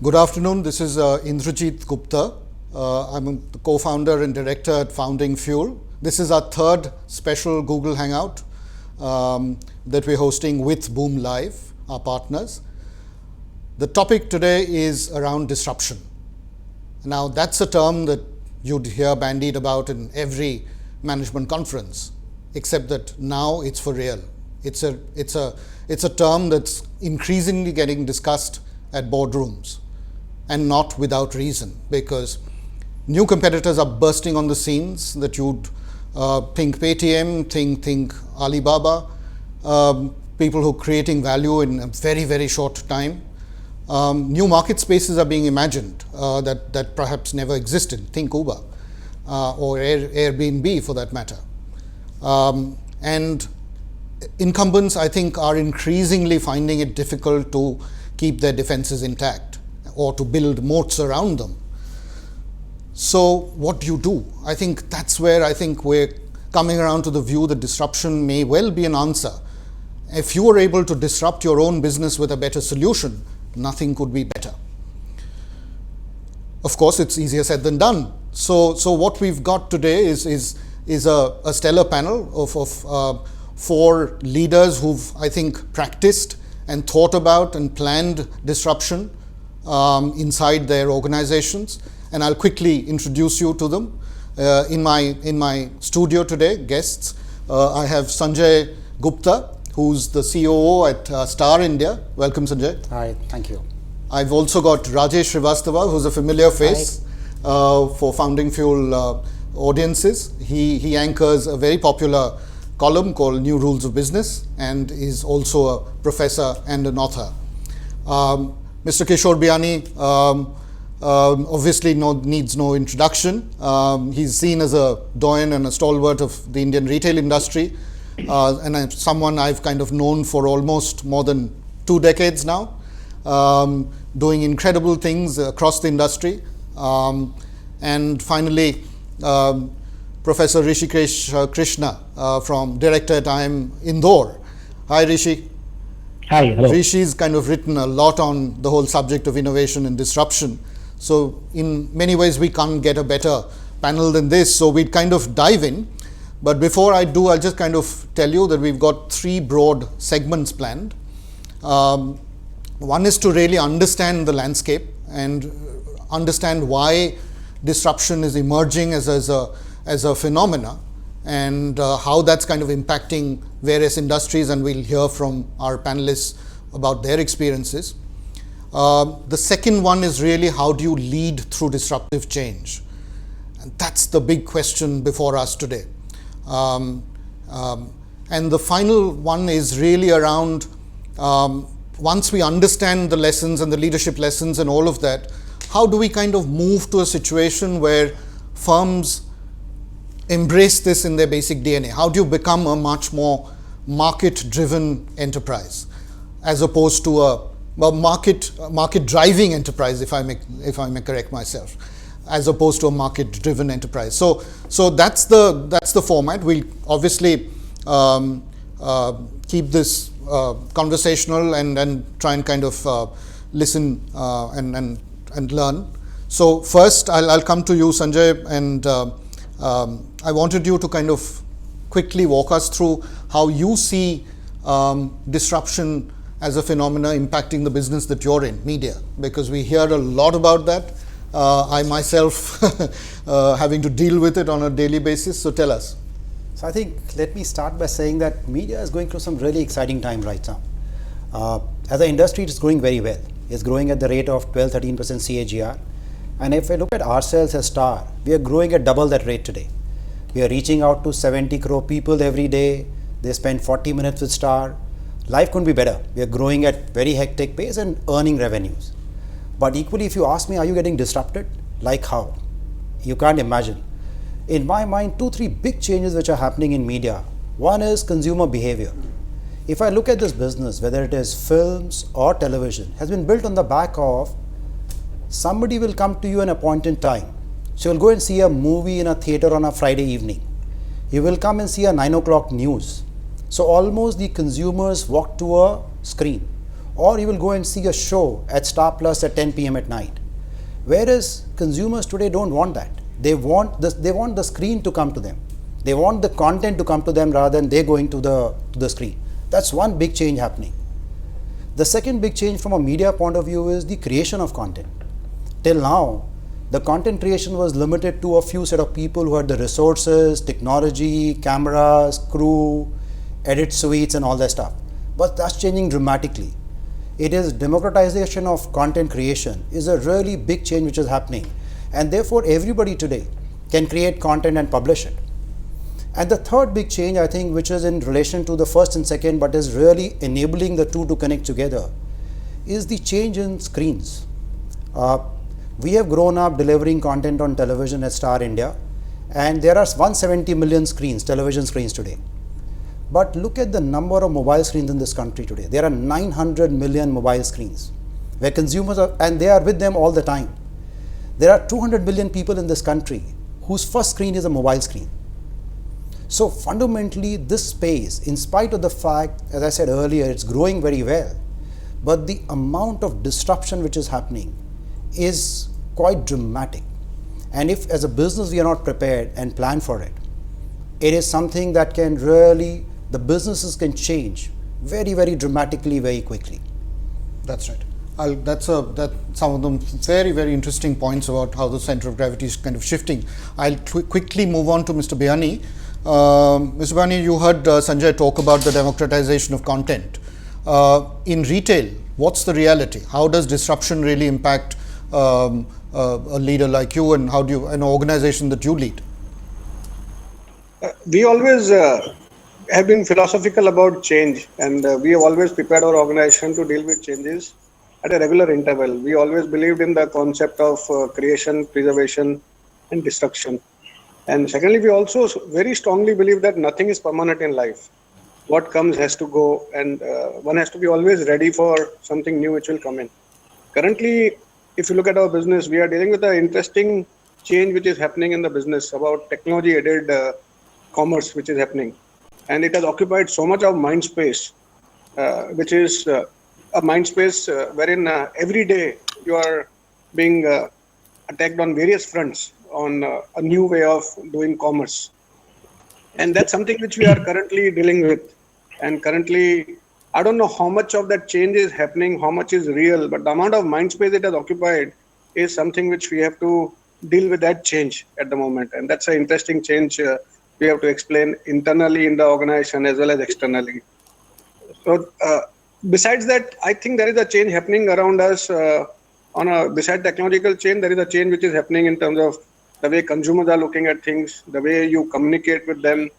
Good afternoon. This is Indrajit Gupta. I'm the co-founder and director at FoundingFuel. This is our third special Google Hangout that we're hosting with Boom Live, our partners. The topic today is around disruption. Now, that's a term that you'd hear bandied about in every management conference, except that now it's for real. It's a term that's increasingly getting discussed at boardrooms, and not without reason, because new competitors are bursting on the scenes that you'd think Paytm, think Alibaba, people who are creating value in a very, very short time. New market spaces are being imagined that perhaps never existed. Think Uber or Airbnb for that matter. And incumbents, I think, are increasingly finding it difficult to keep their defenses intact or to build moats around them. So what do you do? I think that's where I think we're coming around to the view that disruption may well be an answer. If you are able to disrupt your own business with a better solution, nothing could be better. Of course, it's easier said than done. So what we've got today is a stellar panel of four leaders who've, I think, practiced and thought about and planned disruption inside their organizations, and I'll quickly introduce you to them. In my studio today, guests, I have Sanjay Gupta, who's the COO at Star India. Welcome, Sanjay. Hi, thank you. I've also got Rajesh Srivastava, who's a familiar face for FoundingFuel audiences. He anchors a very popular column called New Rules of Business and is also a professor and an author. Mr. Kishore Biani obviously needs no introduction. He's seen as a doyen and a stalwart of the Indian retail industry, and someone I've kind of known for almost more than 2 decades now, doing incredible things across the industry. And finally, Professor Rishikesh Krishna, from director at IIM Indore. Hi, Rishi. Hi, hello. Rishi's kind of written a lot on the whole subject of innovation and disruption. So in many ways, we can't get a better panel than this. So we'd kind of dive in. But before I do, I'll just kind of tell you that we've got 3 broad segments planned. One is to really understand the landscape and understand why disruption is emerging as a phenomena, and how that's kind of impacting various industries, and we'll hear from our panelists about their experiences. The second one is really, how do you lead through disruptive change? And that's the big question before us today. And the final one is really around, once we understand the lessons and the leadership lessons and all of that, how do we kind of move to a situation where firms embrace this in their basic DNA? How do you become a much more market-driven enterprise, as opposed to a market-driving enterprise, if I may correct myself, as opposed to a market-driven enterprise? So that's the format. We'll obviously keep this conversational and try and kind of listen and learn. So first, I'll come to you, Sanjay, and I wanted you to kind of quickly walk us through how you see disruption as a phenomena impacting the business that you're in, media, because we hear a lot about that. I myself having to deal with it on a daily basis. So tell us. So I think, let me start by saying that media is going through some really exciting time right now. As an industry, it's growing very well. It's growing at the rate of 12-13% CAGR. And if I look at ourselves as Star, we are growing at double that rate today. We are reaching out to 70 crore people every day. They spend 40 minutes with Star. Life couldn't be better. We are growing at very hectic pace and earning revenues. But equally, if you ask me, are you getting disrupted? Like how? You can't imagine. In my mind, 2-3 big changes which are happening in media. One is consumer behavior. If I look at this business, whether it is films or television, has been built on the back of somebody will come to you in a point in time. So you'll go and see a movie in a theater on a Friday evening. You will come and see a 9 o'clock news. So almost the consumers walk to a screen. or you will go and see a show at Star Plus at 10 p.m. at night. Whereas consumers today don't want that. They want the screen to come to them. They want the content to come to them rather than they going to the screen. That's one big change happening. The second big change from a media point of view is the creation of content. Till now, the content creation was limited to a few set of people who had the resources, technology, cameras, crew, edit suites and all that stuff. But that's changing dramatically. It is democratization of content creation is a really big change which is happening. And therefore, everybody today can create content and publish it. And the third big change, I think, which is in relation to the first and second, but is really enabling the two to connect together, is the change in screens. We have grown up delivering content on television at Star India, and there are 170 million screens, television screens today. But look at the number of mobile screens in this country today. There are 900 million mobile screens where consumers are, and they are with them all the time. There are 200 million people in this country whose first screen is a mobile screen. So fundamentally, this space, in spite of the fact, as I said earlier, it's growing very well, but the amount of disruption which is happening is quite dramatic. And if as a business we are not prepared and plan for it, it is something that can really, the businesses can change very, very dramatically, very quickly. That's right. That's some of them very, very interesting points about how the center of gravity is kind of shifting. I'll quickly move on to Mr. Biyani. Mr. Biyani, you heard Sanjay talk about the democratization of content. In retail, what's the reality? How does disruption really impact a leader like you, and how do you, an organization that you lead? We always have been philosophical about change, and we have always prepared our organization to deal with changes at a regular interval. We always believed in the concept of creation, preservation, and destruction. And secondly, we also very strongly believe that nothing is permanent in life. What comes has to go, and one has to be always ready for something new which will come in. Currently, if you look at our business, we are dealing with an interesting change which is happening in the business about technology-aided commerce which is happening. And it has occupied so much of mind space, which is a mind space wherein every day you are being attacked on various fronts on a new way of doing commerce. And that's something which we are currently dealing with. And currently, I don't know how much of that change is happening, how much is real, but the amount of mind space it has occupied is something which we have to deal with that change at the moment. And that's an interesting change we have to explain internally in the organization as well as externally. So besides that, I think there is a change happening around us beside technological change. There is a change which is happening in terms of the way consumers are looking at things, the way you communicate with them,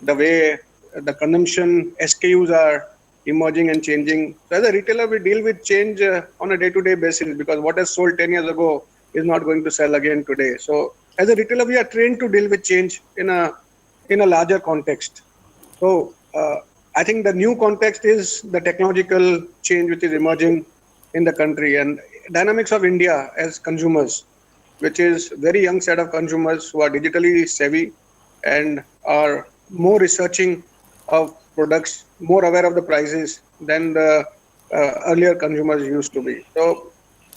the way the consumption SKUs are emerging and changing. So as a retailer, we deal with change on a day-to-day basis, because what has sold 10 years ago is not going to sell again today. So as a retailer, we are trained to deal with change in a larger context. So I think the new context is the technological change which is emerging in the country, and dynamics of India as consumers, which is very young set of consumers who are digitally savvy and are more researching of products, more aware of the prices than the earlier consumers used to be. So,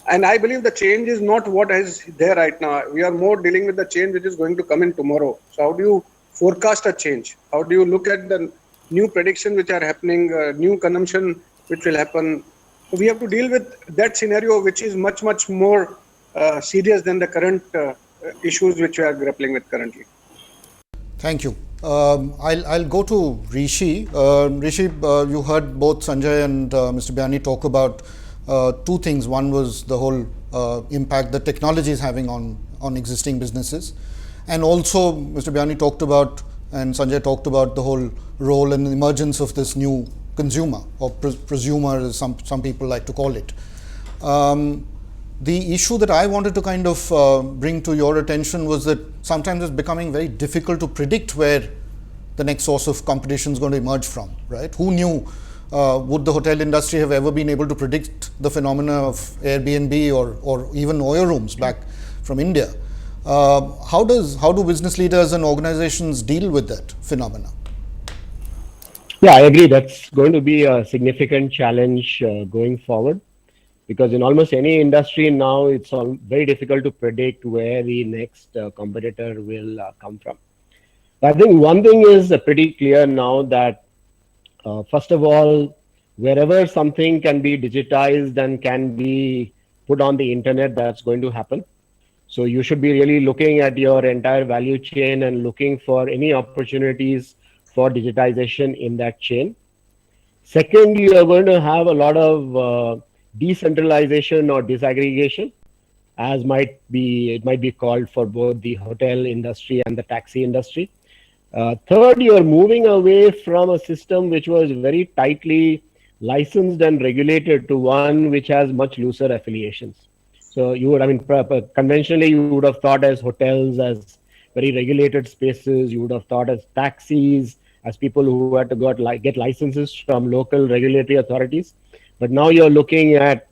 and I believe the change is not what is there right now. We are more dealing with the change which is going to come in tomorrow. So how do you forecast a change? How do you look at the new predictions which are happening, new consumption which will happen? So we have to deal with that scenario, which is much, much more serious than the current issues which we are grappling with currently. Thank you. I'll go to Rishi. Rishi, you heard both Sanjay and Mr. Biyani talk about two things. One was the whole impact that technology is having on existing businesses. And also Mr. Biyani talked about, and Sanjay talked about, the whole role and emergence of this new consumer, or prosumer, as some people like to call it. The issue that I wanted to kind of bring to your attention was that sometimes it's becoming very difficult to predict where the next source of competition is going to emerge from, right? Who knew, would the hotel industry have ever been able to predict the phenomena of Airbnb or even oil rooms back from India? How do business leaders and organizations deal with that phenomena? Yeah, I agree. That's going to be a significant challenge going forward because in almost any industry now, it's very difficult to predict where the next competitor will come from. I think one thing is pretty clear now that, first of all, wherever something can be digitized and can be put on the internet, that's going to happen. So you should be really looking at your entire value chain and looking for any opportunities for digitization in that chain. Second, you are going to have a lot of decentralization or disaggregation, as it might be called for both the hotel industry and the taxi industry. Third, you are moving away from a system which was very tightly licensed and regulated to one which has much looser affiliations. So you would, I mean, conventionally you would have thought as hotels as very regulated spaces. You would have thought as taxis as people who had to get licenses from local regulatory authorities. But now you're looking at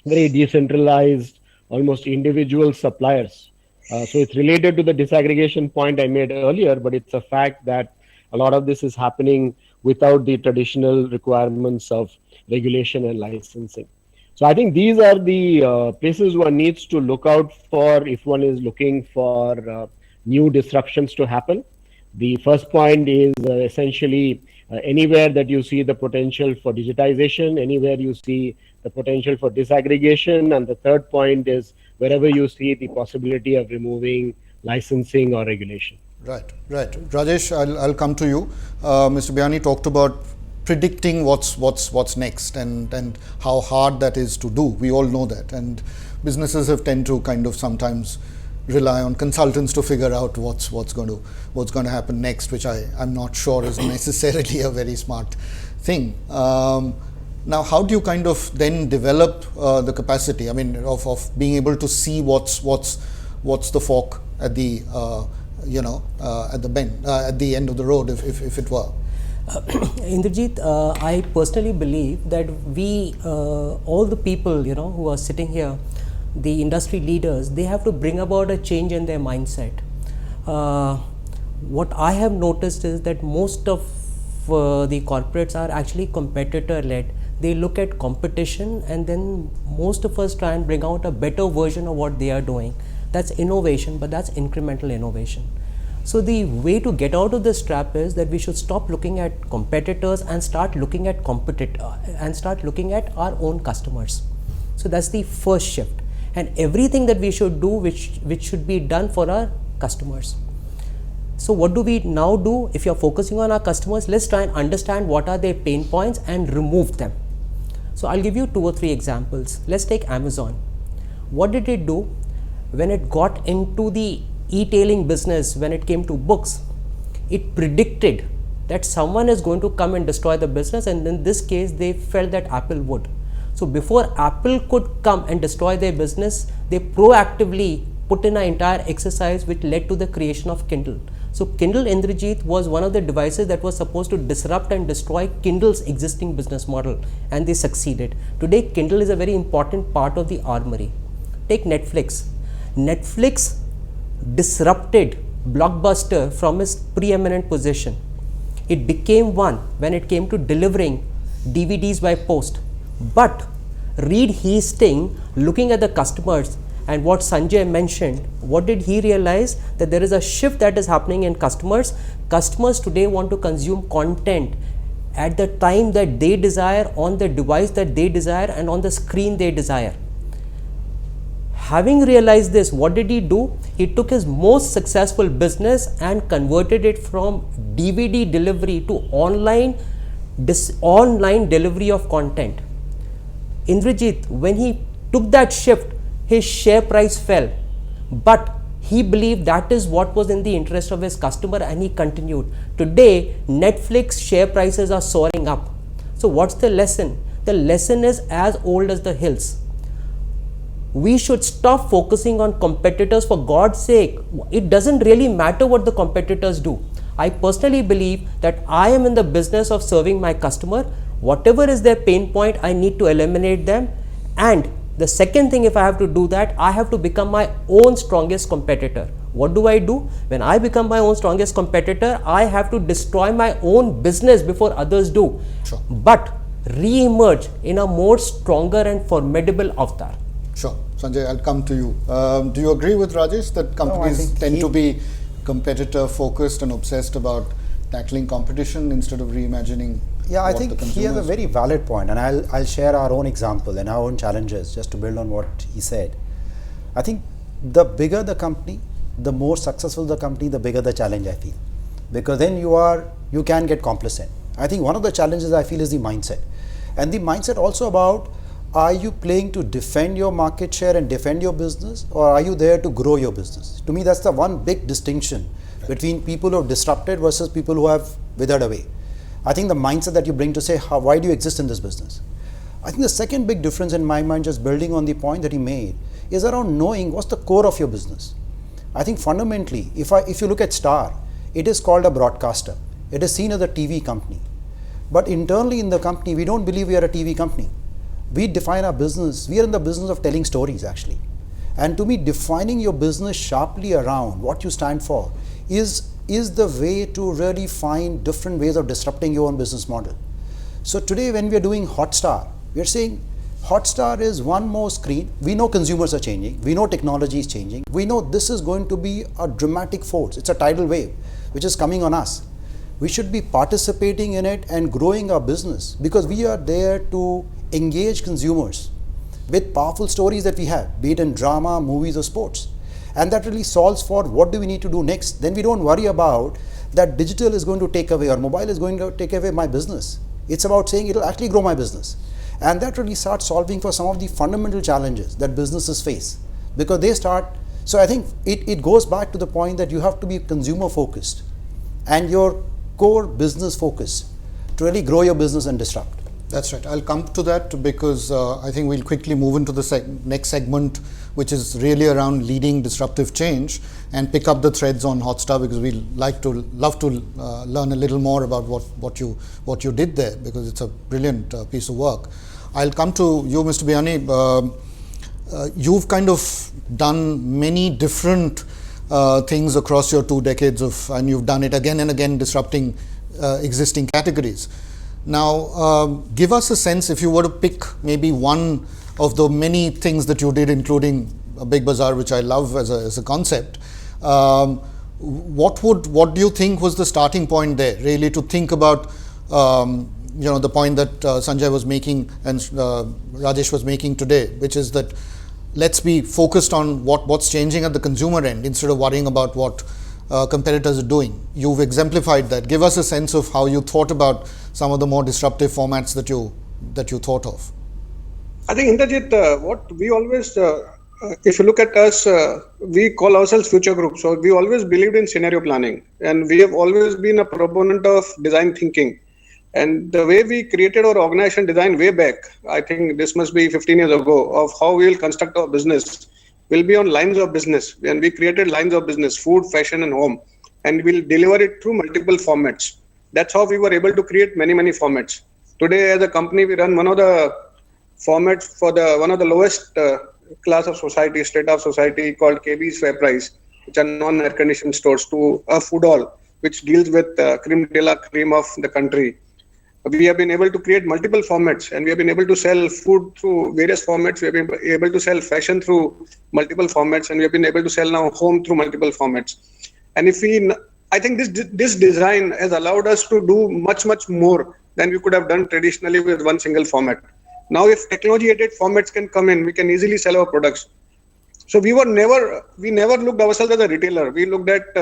very decentralized, almost individual suppliers. So it's related to the disaggregation point I made earlier, but it's a fact that a lot of this is happening without the traditional requirements of regulation and licensing. So I think these are the places one needs to look out for if one is looking for new disruptions to happen. The first point is essentially anywhere that you see the potential for digitization, anywhere you see the potential for disaggregation, and the third point is wherever you see the possibility of removing licensing or regulation. Right, right. Rajesh, I'll come to you. Mr. Biyani talked about predicting what's next and how hard that is to do. We all know that, and businesses have tend to kind of sometimes rely on consultants to figure out what's going to happen next, which I'm not sure is necessarily a very smart thing. Now, how do you kind of then develop the capacity? I mean, of being able to see what's the fork at the at the bend, at the end of the road, if it were. Indrajit, I personally believe that we, all the people who are sitting here, the industry leaders, they have to bring about a change in their mindset. What I have noticed is that most of the corporates are actually competitor led. They look at competition and then most of us try and bring out a better version of what they are doing. That's innovation, but that's incremental innovation. So the way to get out of this trap is that we should stop looking at competitors and start looking at our own customers. So that's the first shift. And everything that we should do, which should be done for our customers. So what do we now do? If you're focusing on our customers, let's try and understand what are their pain points and remove them. So I'll give you 2 or 3 examples. Let's take Amazon. What did it do? When it got into the e-tailing business, when it came to books, it predicted that someone is going to come and destroy the business, and in this case they felt that Apple would. So before Apple could come and destroy their business, they proactively put in an entire exercise which led to the creation of Kindle. So Kindle, Indrajit, was one of the devices that was supposed to disrupt and destroy Kindle's existing business model, and they succeeded. Today Kindle is a very important part of the armory. Take Netflix. Netflix disrupted Blockbuster from its preeminent position. It became one when it came to delivering DVDs by post. But Reed Hastings, looking at the customers and what Sanjay mentioned, what did he realize? That there is a shift that is happening in customers. Customers today want to consume content at the time that they desire, on the device that they desire, and on the screen they desire. Having realized this, what did he do? He took his most successful business and converted it from DVD delivery to online delivery of content. Indrajit, when he took that shift, his share price fell, but he believed that is what was in the interest of his customer, and he continued. Today, Netflix share prices are soaring up. So what's the lesson? The lesson is as old as the hills. We should stop focusing on competitors. For God's sake, it doesn't really matter what the competitors do. I personally believe that I am in the business of serving my customer. Whatever is their pain point, I need to eliminate them. And the second thing, if I have to do that, I have to become my own strongest competitor. What do? When I become my own strongest competitor, I have to destroy my own business before others do. Sure. But re-emerge in a more stronger and formidable avatar. Sure. Sanjay, I'll come to you. Do you agree with Rajesh that companies tend to be competitor focused and obsessed about tackling competition instead of reimagining? Yeah, I think he has a very valid point, and I'll share our own example and our own challenges just to build on what he said. I think the bigger the company, the more successful the company, the bigger the challenge, I feel, because then you can get complacent. I think one of the challenges I feel is the mindset, and the mindset also about, are you playing to defend your market share and defend your business, or are you there to grow your business? To me, that's the one big distinction between people who have disrupted versus people who have withered away. I think the mindset that you bring to say, why do you exist in this business? I think the second big difference in my mind, just building on the point that he made, is around knowing what's the core of your business. I think fundamentally, if you look at Star, it is called a broadcaster. It is seen as a TV company. But internally in the company, we don't believe we are a TV company. We define our business, we are in the business of telling stories actually. And to me, defining your business sharply around what you stand for is the way to really find different ways of disrupting your own business model. So today when we are doing Hotstar, we are saying Hotstar is one more screen. We know consumers are changing. We know technology is changing. We know this is going to be a dramatic force. It's a tidal wave which is coming on us. We should be participating in it and growing our business because we are there to engage consumers with powerful stories that we have, be it in drama, movies or sports. And that really solves for what do we need to do next. Then we don't worry about that digital is going to take away or mobile is going to take away my business. It's about saying it will actually grow my business. And that really starts solving for some of the fundamental challenges that businesses face because they start. So I think it goes back to the point that you have to be consumer focused and your core business focus to really grow your business and disrupt. That's right. I'll come to that because I think we'll quickly move into the next segment, which is really around leading disruptive change, and pick up the threads on Hotstar because we love to learn a little more about what you did there because it's a brilliant piece of work. I'll come to you, Mr. Biyani. You've kind of done many different things across your 2 decades and you've done it again and again, disrupting existing categories. Now, give us a sense, if you were to pick maybe one of the many things that you did, including Big Bazaar, which I love as a concept, what do you think was the starting point there, really, to think about the point that Sanjay was making and Rajesh was making today, which is that let's be focused on what's changing at the consumer end instead of worrying about what competitors are doing. You've exemplified that. Give us a sense of how you thought about some of the more disruptive formats that you thought of. I think, Indrajit, what we always, if you look at us, we call ourselves future group. So we always believed in scenario planning, and we have always been a proponent of design thinking. And the way we created our organization design way back, I think this must be 15 years ago, of how we will construct our business will be on lines of business. And we created lines of business, food, fashion and home, and we'll deliver it through multiple formats. That's how we were able to create many formats. Today as a company, we run one of the formats for one of the lowest class of society, state of society, called KB's Fair Price, which are non-air conditioned stores, to a food hall, which deals with creme de la creme of the country. We have been able to create multiple formats, and we have been able to sell food through various formats. We have been able to sell fashion through multiple formats, and we have been able to sell now home through multiple formats. And I think this design has allowed us to do much more than we could have done traditionally with one single format. Now, if technology-aided formats can come in, we can easily sell our products. So we never looked ourselves as a retailer. We looked at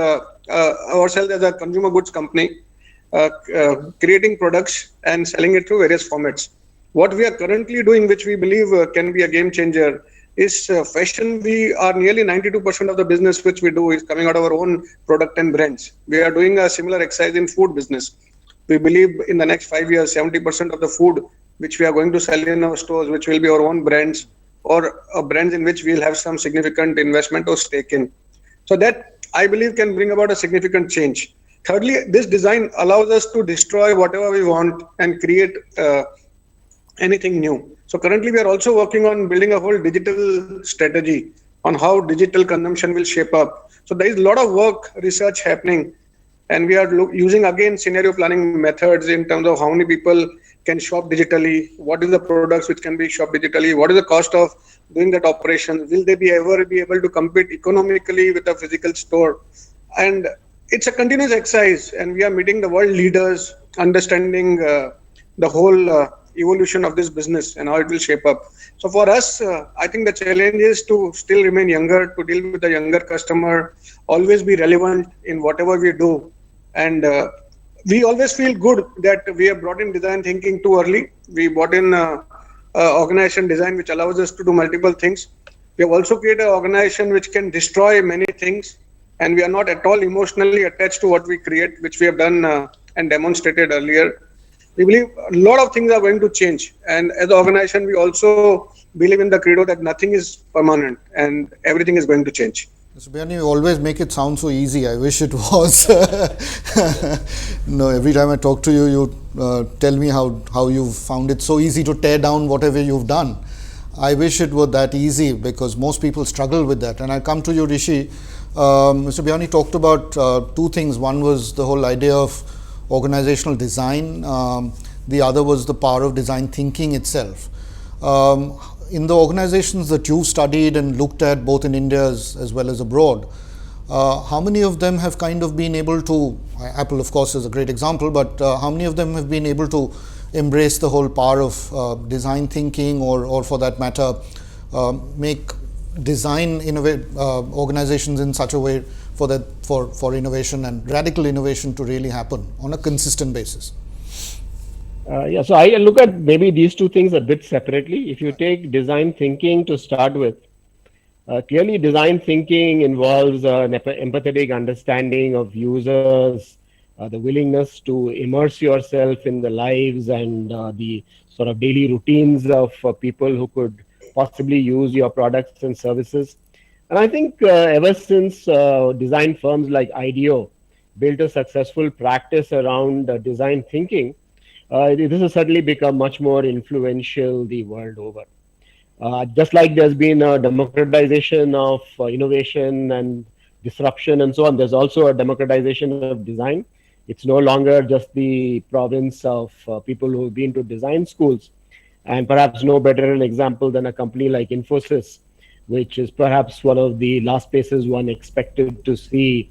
ourselves as a consumer goods company, creating products and selling it through various formats. What we are currently doing, which we believe can be a game changer, is fashion. We are nearly 92% of the business which we do is coming out of our own product and brands. We are doing a similar exercise in food business. We believe in the next 5 years, 70% of the food which we are going to sell in our stores, which will be our own brands or brands in which we'll have some significant investment or stake in. So that, I believe, can bring about a significant change. Thirdly, this design allows us to destroy whatever we want and create anything new. So currently we are also working on building a whole digital strategy on how digital consumption will shape up. So there is a lot of work, research happening, and we are using again scenario planning methods in terms of how many people can shop digitally, what is the products which can be shopped digitally, what is the cost of doing that operation, will they be ever be able to compete economically with a physical store. And it's a continuous exercise, and we are meeting the world leaders, understanding the whole evolution of this business and how it will shape up. So for us, I think the challenge is to still remain younger, to deal with the younger customer, always be relevant in whatever we do. And we always feel good that we have brought in design thinking too early. We brought in organization design, which allows us to do multiple things. We have also created an organization which can destroy many things, and we are not at all emotionally attached to what we create, which we have done and demonstrated earlier. We believe a lot of things are going to change, and as an organization, we also believe in the credo that nothing is permanent and everything is going to change. Mr. Biyani, you always make it sound so easy. I wish it was. No, every time I talk to you, you tell me how you've found it so easy to tear down whatever you've done. I wish it were that easy, because most people struggle with that. And I come to you, Rishi. Mr. Biyani talked about two things. One was the whole idea of organizational design. The other was the power of design thinking itself. In the organizations that you've studied and looked at, both in India as well as abroad, how many of them have kind of been able to, Apple of course is a great example, but how many of them have been able to embrace the whole power of design thinking, or for that matter, make design organizations in such a way for innovation and radical innovation to really happen on a consistent basis? So I look at maybe these two things a bit separately. If you take design thinking to start with, clearly design thinking involves an empathetic understanding of users, the willingness to immerse yourself in the lives and the sort of daily routines of people who could possibly use your products and services. And I think ever since design firms like IDEO built a successful practice around design thinking, this has certainly become much more influential the world over. Just like there's been a democratization of innovation and disruption and so on, there's also a democratization of design. It's no longer just the province of people who've been to design schools, and perhaps no better an example than a company like Infosys, which is perhaps one of the last places one expected to see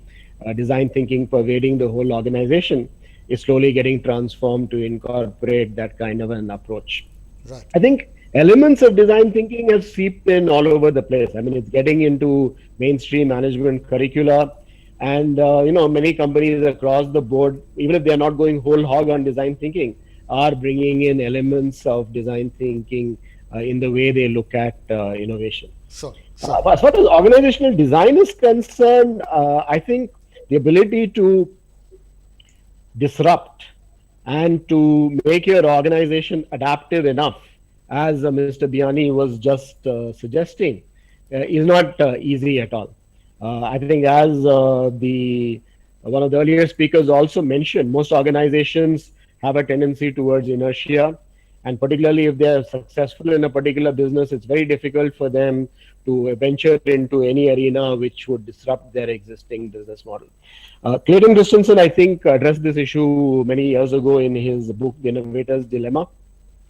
design thinking pervading the whole organization, is slowly getting transformed to incorporate that kind of an approach. Right. I think elements of design thinking have seeped in all over the place. I mean, it's getting into mainstream management curricula, and many companies across the board, even if they're not going whole hog on design thinking, are bringing in elements of design thinking in the way they look at innovation. Sure. As far as organizational design is concerned, I think the ability to disrupt and to make your organization adaptive enough, as Mr. Biyani was just suggesting, is not easy at all. I think, as one of the earlier speakers also mentioned, most organizations have a tendency towards inertia, and particularly if they are successful in a particular business, it's very difficult for them to venture into any arena which would disrupt their existing business model. Clayton Christensen, I think, addressed this issue many years ago in his book, The Innovator's Dilemma.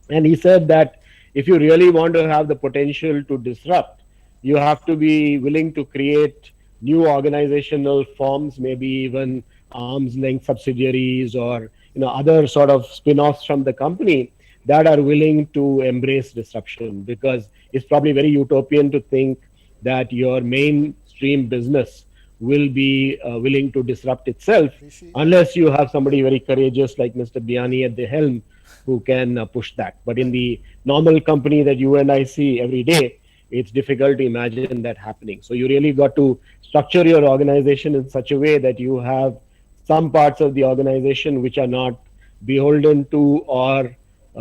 And he said that if you really want to have the potential to disrupt, you have to be willing to create new organizational forms, maybe even arm's length subsidiaries or other sort of spin-offs from the company that are willing to embrace disruption, because it's probably very utopian to think that your mainstream business will be willing to disrupt itself unless you have somebody very courageous like Mr. Biyani at the helm who can push that. But in the normal company that you and I see every day, it's difficult to imagine that happening. So you really got to structure your organization in such a way that you have some parts of the organization which are not beholden to or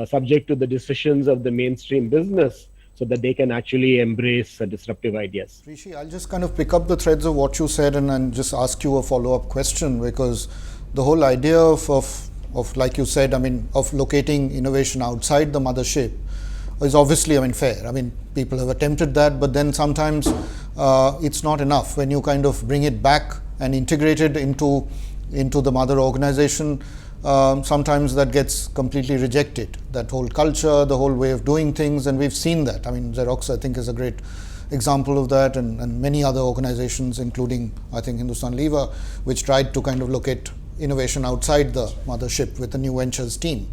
subject to the decisions of the mainstream business, so that they can actually embrace disruptive ideas. Rishi, I'll just kind of pick up the threads of what you said and just ask you a follow-up question, because the whole idea of like you said, of locating innovation outside the mothership is obviously, fair. People have attempted that, but then sometimes it's not enough. When you kind of bring it back and integrate it into the mother organization, sometimes that gets completely rejected. That whole culture, the whole way of doing things, and we've seen that. I mean, Xerox, I think, is a great example of that, and many other organizations, including, I think, Hindustan Lever, which tried to kind of look at innovation outside the mothership with the New Ventures team.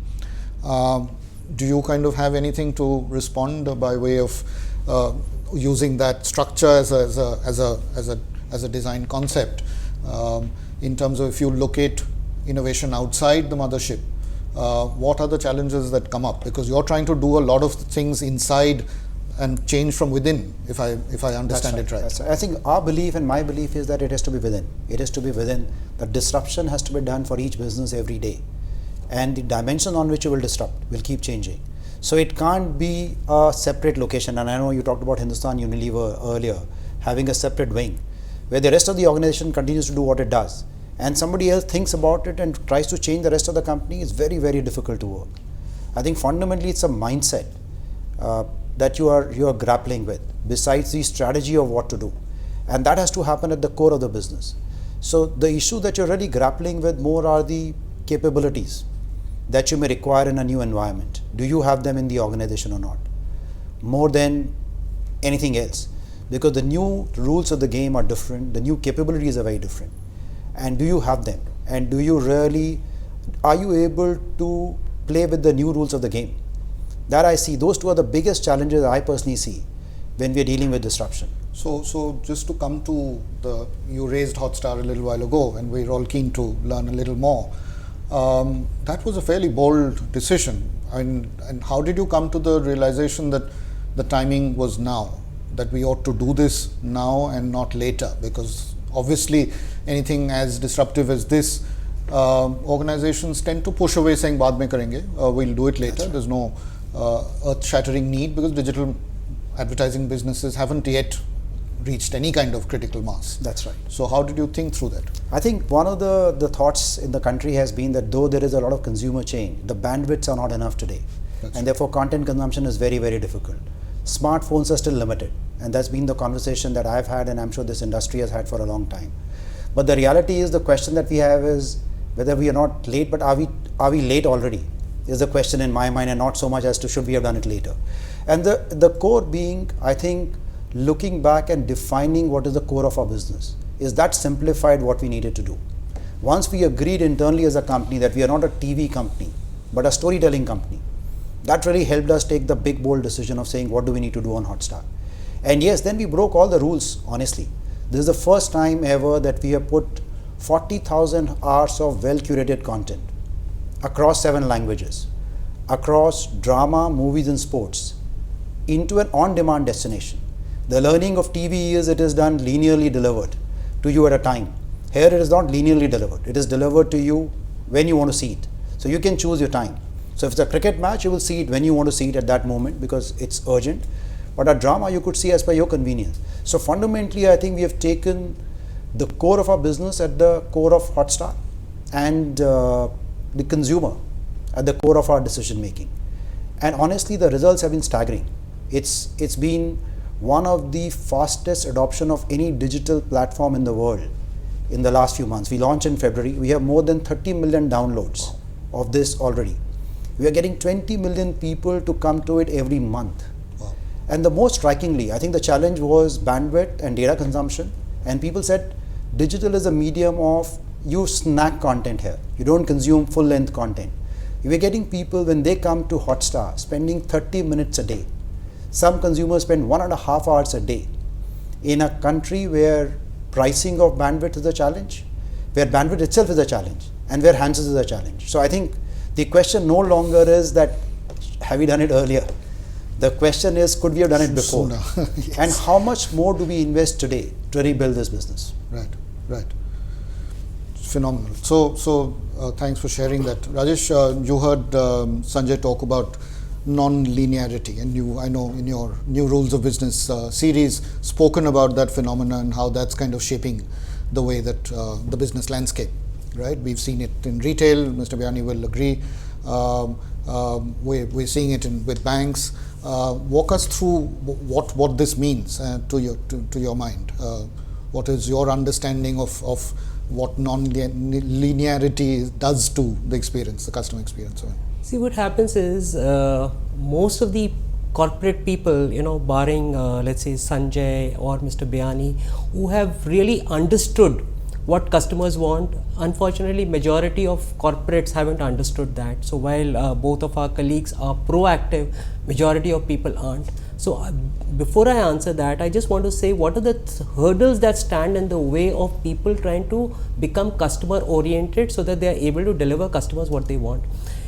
Do you kind of have anything to respond by way of using that structure as a design concept, in terms of if you locate innovation outside the mothership, what are the challenges that come up? Because you're trying to do a lot of things inside and change from within, if I understand it right. That's right. I think our belief and my belief is that it has to be within. It has to be within. The disruption has to be done for each business every day. And the dimension on which you will disrupt will keep changing. So it can't be a separate location. And I know you talked about Hindustan Unilever earlier, having a separate wing, where the rest of the organization continues to do what it does. And somebody else thinks about it and tries to change the rest of the company. Is very, very difficult to work. I think fundamentally it's a mindset that you are grappling with, besides the strategy of what to do. And that has to happen at the core of the business. So the issue that you're really grappling with more are the capabilities that you may require in a new environment. Do you have them in the organization or not? More than anything else. Because the new rules of the game are different, the new capabilities are very different. And do you have them? And are you able to play with the new rules of the game? That I see, those two are the biggest challenges I personally see when we are dealing with disruption. So just to come to you raised Hotstar a little while ago, and we're all keen to learn a little more. That was a fairly bold decision. And how did you come to the realization that the timing was now, that we ought to do this now and not later? Because obviously anything as disruptive as this, organizations tend to push away saying baad mein karenge, we'll do it later. Right. There's no earth-shattering need, because digital advertising businesses haven't yet reached any kind of critical mass. That's right. So how did you think through that? I think one of the thoughts in the country has been that though there is a lot of consumer change, the bandwidths are not enough today. That's and therefore content consumption is very, very difficult. Smartphones are still limited, and that's been the conversation that I've had, and I'm sure this industry has had for a long time. But the reality is, the question that we have is whether we are not late, but are we late already, is the question in my mind, and not so much as to should we have done it later. And the core being, I think, looking back and defining what is the core of our business. Is that simplified what we needed to do? Once we agreed internally as a company that we are not a TV company, but a storytelling company, that really helped us take the big bold decision of saying what do we need to do on Hotstar. And yes, then we broke all the rules, honestly. This is the first time ever that we have put 40,000 hours of well curated content across 7 languages, across drama, movies and sports, into an on-demand destination. The learning of TV is it is done linearly delivered to you at a time. Here it is not linearly delivered. It is delivered to you when you want to see it. So you can choose your time. So if it's a cricket match, you will see it when you want to see it at that moment because it's urgent. But a drama you could see as per your convenience. So fundamentally, I think we have taken the core of our business at the core of Hotstar, and the consumer at the core of our decision making. And honestly, the results have been staggering. It's been one of the fastest adoption of any digital platform in the world in the last few months. We launched in February. We have more than 30 million downloads of this already. We are getting 20 million people to come to it every month. Wow. And the most strikingly, I think the challenge was bandwidth and data consumption. And people said digital is a medium of you snack content here. You don't consume full length content. We are getting people when they come to Hotstar spending 30 minutes a day. Some consumers spend 1.5 hours a day in a country where pricing of bandwidth is a challenge, where bandwidth itself is a challenge, and where handsets is a challenge. So I think the question no longer is that have we done it earlier? The question is, could we have done it before? Yes. And how much more do we invest today to rebuild this business? Right. Phenomenal. So thanks for sharing that. Rajesh, you heard Sanjay talk about non-linearity, and I know in your New Rules of Business series spoken about that phenomena and how that's kind of shaping the way that the business landscape, right? We've seen it in retail, Mr. Biyani will agree. We're seeing it with banks. Walk us through what this means to your mind. What is your understanding of what non-linearity does to the experience, the customer experience? See, what happens is most of the corporate people, barring let's say Sanjay or Mr. Biani, who have really understood what customers want. Unfortunately, majority of corporates haven't understood that. So while both of our colleagues are proactive, majority of people aren't. So before I answer that, I just want to say what are the hurdles that stand in the way of people trying to become customer oriented so that they are able to deliver customers what they want.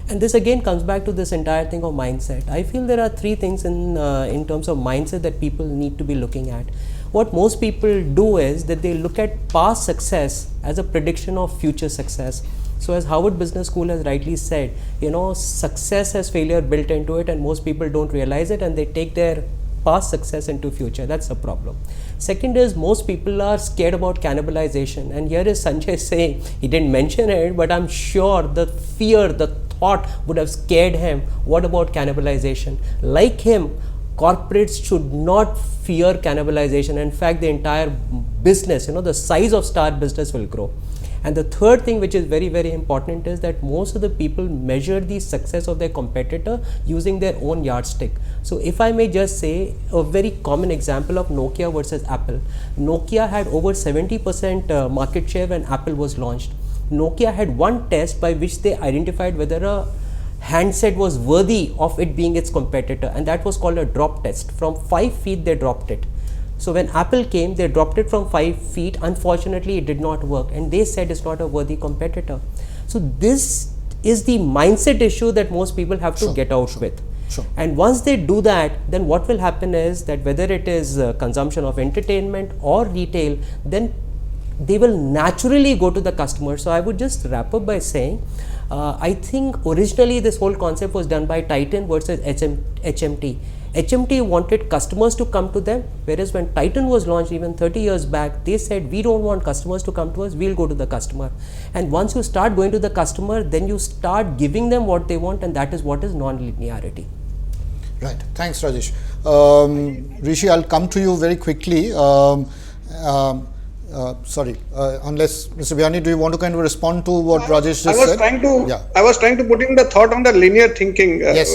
And this again comes back to this entire thing of mindset. I feel there are three things in terms of mindset that people need to be looking at. What most people do is that they look at past success as a prediction of future success. So as Harvard Business School has rightly said, success has failure built into it, and most people don't realize it, and they take their past success into future. That's a problem. Second is most people are scared about cannibalization, and here is Sanjay saying, he didn't mention it, but I'm sure the fear, the thought would have scared him. What about cannibalization? Like him, corporates should not fear cannibalization. In fact, the entire business, the size of Star business will grow. And the third thing, which is very, very important, is that most of the people measure the success of their competitor using their own yardstick. So if I may just say a very common example of Nokia versus Apple. Nokia had over 70% market share when Apple was launched. Nokia had one test by which they identified whether a handset was worthy of it being its competitor, and that was called a drop test. From 5 feet they dropped it. So when Apple came, they dropped it from 5 feet. Unfortunately, it did not work, and they said it's not a worthy competitor. So this is the mindset issue that most people have to get out with. And once they do that, then what will happen is that whether it is consumption of entertainment or retail, then they will naturally go to the customer. So I would just wrap up by saying, I think originally this whole concept was done by Titan versus HMT. HMT wanted customers to come to them, whereas when Titan was launched even 30 years back, they said, we don't want customers to come to us, we'll go to the customer. And once you start going to the customer, then you start giving them what they want, and that is what is non-linearity. Right. Thanks, Rajesh. Rishi, I'll come to you very quickly. Sorry, unless Mr. Biani, do you want to kind of respond to what Rajesh just said? I was trying to put in the thought on the linear thinking. Yes.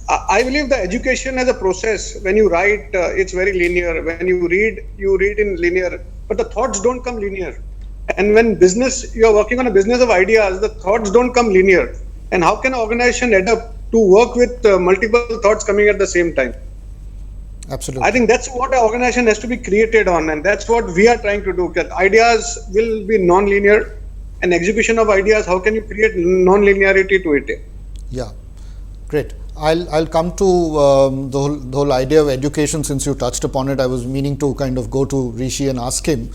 I believe the education as a process, when you write, it's very linear. When you read in linear, but the thoughts don't come linear. And when you are working on a business of ideas, the thoughts don't come linear. And how can an organization adapt to work with multiple thoughts coming at the same time? Absolutely. I think that's what an organization has to be created on, and that's what we are trying to do. That ideas will be non-linear, and execution of ideas, how can you create non-linearity to it? Yeah, great. I'll come to the whole idea of education. Since you touched upon it, I was meaning to kind of go to Rishi and ask him.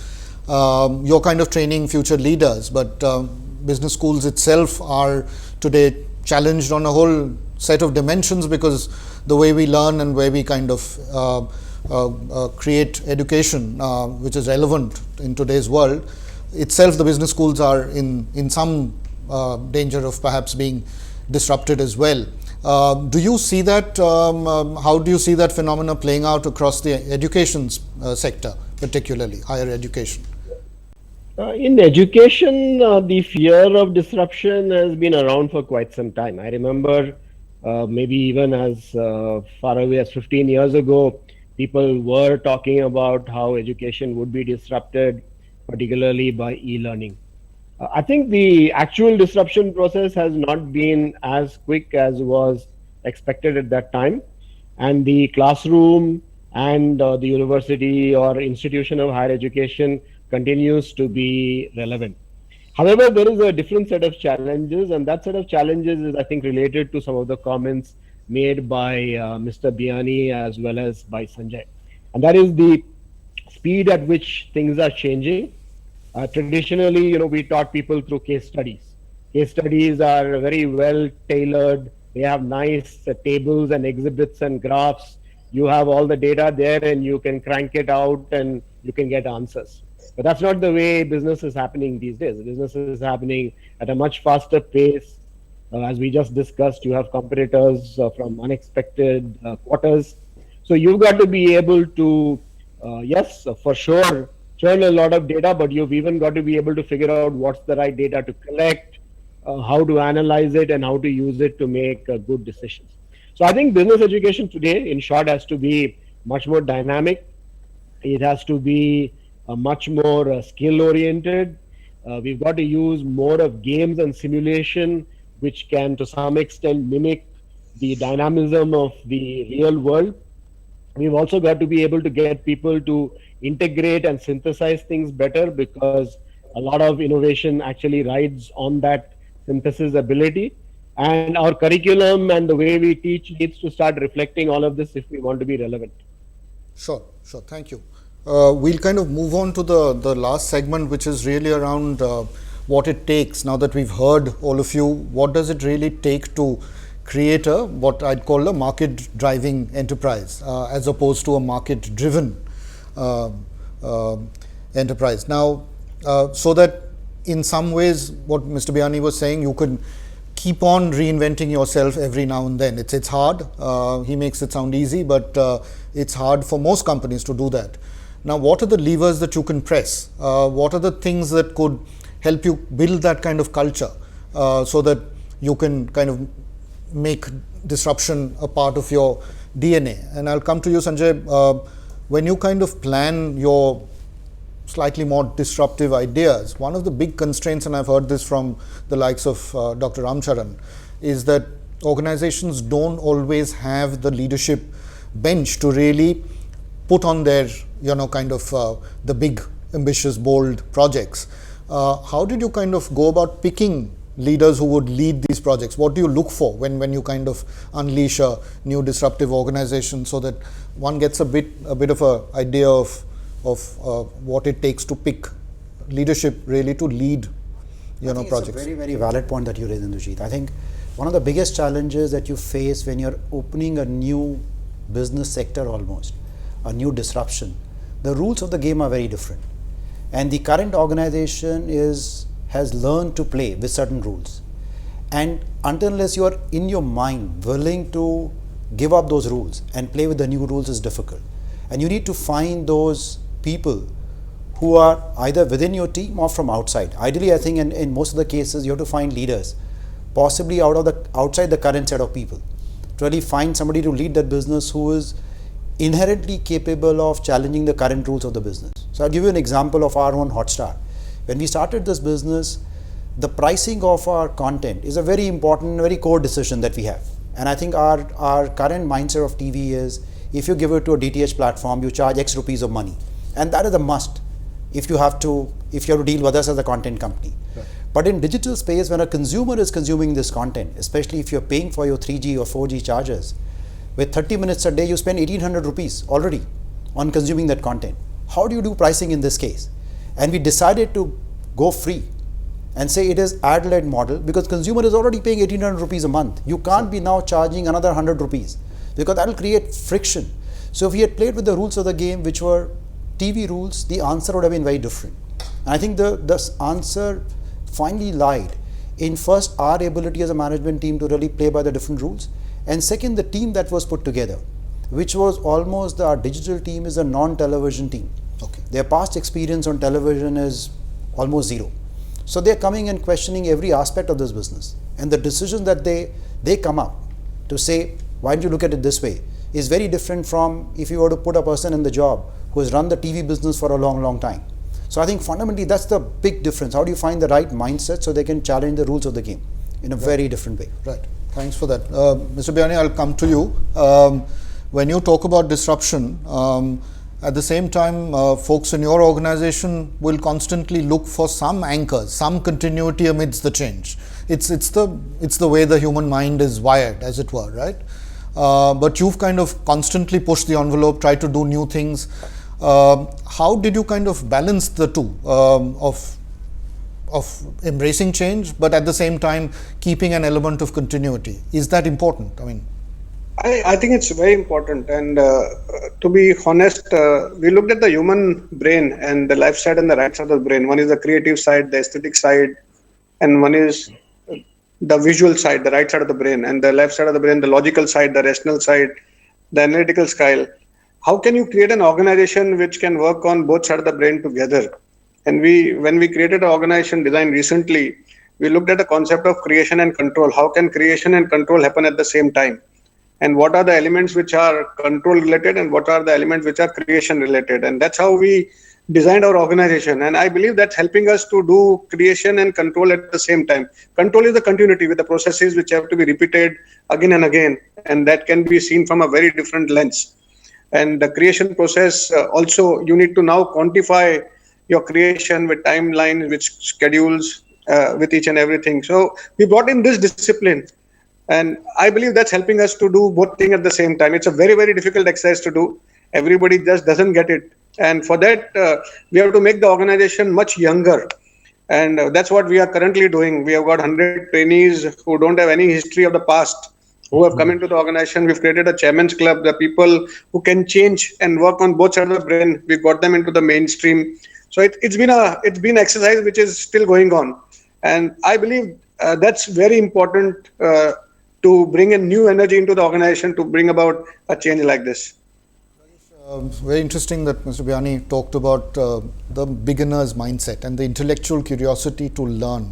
You're kind of training future leaders, but business schools itself are today challenged on a whole set of dimensions, because the way we learn and where we kind of create education which is relevant in today's world itself, the business schools are in some danger of perhaps being disrupted as well. Do you see that? How do you see that phenomena playing out across the education sector, particularly higher education? In education, the fear of disruption has been around for quite some time. I remember maybe even as far away as 15 years ago, people were talking about how education would be disrupted, particularly by e-learning. I think the actual disruption process has not been as quick as was expected at that time. And the classroom and the university or institution of higher education continues to be relevant. However, there is a different set of challenges, and that set of challenges is, I think, related to some of the comments made by Mr. Biani as well as by Sanjay. And that is the speed at which things are changing. Traditionally, we taught people through case studies. Case studies are very well tailored. They have nice tables and exhibits and graphs. You have all the data there and you can crank it out and you can get answers. But that's not the way business is happening these days. Business is happening at a much faster pace. As we just discussed, you have competitors from unexpected quarters. So you've got to be able to, yes, for sure, churn a lot of data, but you've even got to be able to figure out what's the right data to collect, how to analyze it, and how to use it to make good decisions. So I think business education today, in short, has to be much more dynamic. It has to be much more skill oriented. We've got to use more of games and simulation, which can to some extent mimic the dynamism of the real world. We've also got to be able to get people to integrate and synthesize things better, because a lot of innovation actually rides on that synthesis ability. And our curriculum and the way we teach needs to start reflecting all of this if we want to be relevant. Sure, sure. Thank you. We'll kind of move on to the last segment, which is really around what it takes. Now that we've heard all of you, what does it really take to create what I'd call a market driving enterprise as opposed to a market driven enterprise. Now, so that in some ways, what Mr. Biyani was saying, you could keep on reinventing yourself every now and then. It's hard. He makes it sound easy, but it's hard for most companies to do that. Now, what are the levers that you can press? What are the things that could help you build that kind of culture so that you can kind of make disruption a part of your DNA? And I'll come to you, Sanjay. When you kind of plan your slightly more disruptive ideas, one of the big constraints, and I've heard this from the likes of Dr. Ramcharan, is that organizations don't always have the leadership bench to really put on their, kind of the big, ambitious, bold projects. How did you kind of go about picking leaders who would lead these projects? What do you look for when you kind of unleash a new disruptive organization, so that one gets a bit of a idea of what it takes to pick leadership really to lead projects? It's a very, very valid point that you raised, Indujit. I think one of the biggest challenges that you face when you're opening a new business sector, almost a new disruption, the rules of the game are very different, and the current organization has learned to play with certain rules, and unless you are in your mind willing to give up those rules and play with the new rules is difficult. And you need to find those people who are either within your team or from outside. Ideally, I think in most of the cases, you have to find leaders, possibly outside the current set of people, to really find somebody to lead that business who is inherently capable of challenging the current rules of the business. So I'll give you an example of our own Hotstar. When we started this business, the pricing of our content is a very important, very core decision that we have. And I think our current mindset of TV is, if you give it to a DTH platform, you charge X rupees of money, and that is a must if you have to deal with us as a content company. Right. But in digital space, when a consumer is consuming this content, especially if you're paying for your 3G or 4G charges, with 30 minutes a day, you spend 1800 rupees already on consuming that content. How do you do pricing in this case? And we decided to go free and say it is ad-led model, because consumer is already paying 1800 rupees a month. You can't be now charging another 100 rupees, because that will create friction. So if we had played with the rules of the game, which were TV rules, the answer would have been very different. And I think the answer finally lied in, first, our ability as a management team to really play by the different rules, and second, the team that was put together, which was almost, our digital team is a non-television team. Okay. Their past experience on television is almost zero. So they're coming and questioning every aspect of this business. And the decision that they come up to say, why don't you look at it this way, is very different from if you were to put a person in the job who has run the TV business for a long, long time. So I think fundamentally that's the big difference. How do you find the right mindset so they can challenge the rules of the game in a very different way? Right. Thanks for that. Mr. Biyani, I'll come to you. When you talk about disruption, at the same time, folks in your organization will constantly look for some anchors, some continuity amidst the change. It's the way the human mind is wired, as it were, right? But you've kind of constantly pushed the envelope, tried to do new things. How did you kind of balance the two of embracing change, but at the same time keeping an element of continuity? Is that important? I think it's very important, and to be honest, we looked at the human brain and the left side and the right side of the brain. One is the creative side, the aesthetic side, and one is the visual side, the right side of the brain, and the left side of the brain, the logical side, the rational side, the analytical style. How can you create an organization which can work on both sides of the brain together? And when we created an organization design recently, we looked at the concept of creation and control. How can creation and control happen at the same time? And what are the elements which are control related and what are the elements which are creation related? And that's how we designed our organization. And I believe that's helping us to do creation and control at the same time. Control is the continuity with the processes which have to be repeated again and again, and that can be seen from a very different lens. And the creation process also, you need to now quantify your creation with timelines, with schedules, with each and everything. So we brought in this discipline, and I believe that's helping us to do both things at the same time. It's a very, very difficult exercise to do. Everybody just doesn't get it. And for that, we have to make the organization much younger. And that's what we are currently doing. We have got 100 trainees who don't have any history of the past, who have come into the organization. We've created a chairman's club, the people who can change and work on both sides of the brain. We got them into the mainstream. So it's been an exercise which is still going on. And I believe that's very important to bring in new energy into the organization to bring about a change like this. Very interesting that Mr. Biyani talked about the beginner's mindset and the intellectual curiosity to learn.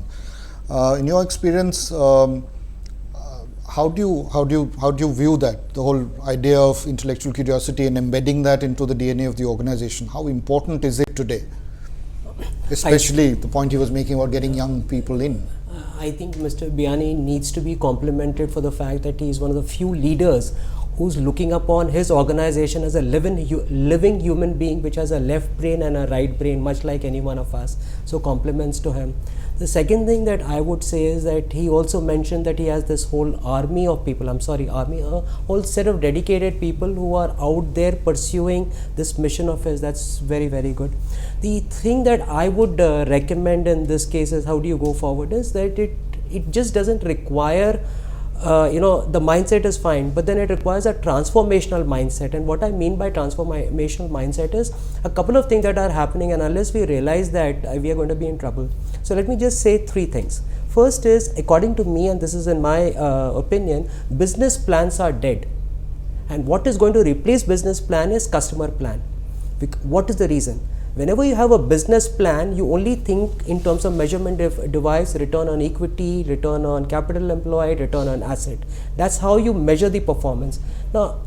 In your experience, how do you view that, the whole idea of intellectual curiosity and embedding that into the DNA of the organization? How important is it today? Especially the point he was making about getting young people in. I think Mr. Biyani needs to be complimented for the fact that he is one of the few leaders who's looking upon his organization as a living human being which has a left brain and a right brain, much like any one of us. So compliments to him. The second thing that I would say is that he also mentioned that he has this whole army of people, a whole set of dedicated people who are out there pursuing this mission of his. That's very, very good. The thing that I would recommend in this case is how do you go forward is that it just doesn't require the mindset is fine, but then it requires a transformational mindset. And what I mean by transformational mindset is a couple of things that are happening, and unless we realize that, we are going to be in trouble. So let me just say three things. First is, according to me, and this is in my opinion, business plans are dead. And what is going to replace business plan is customer plan. What is the reason? Whenever you have a business plan, you only think in terms of measurement device, return on equity, return on capital employed, return on asset. That's how you measure the performance. Now,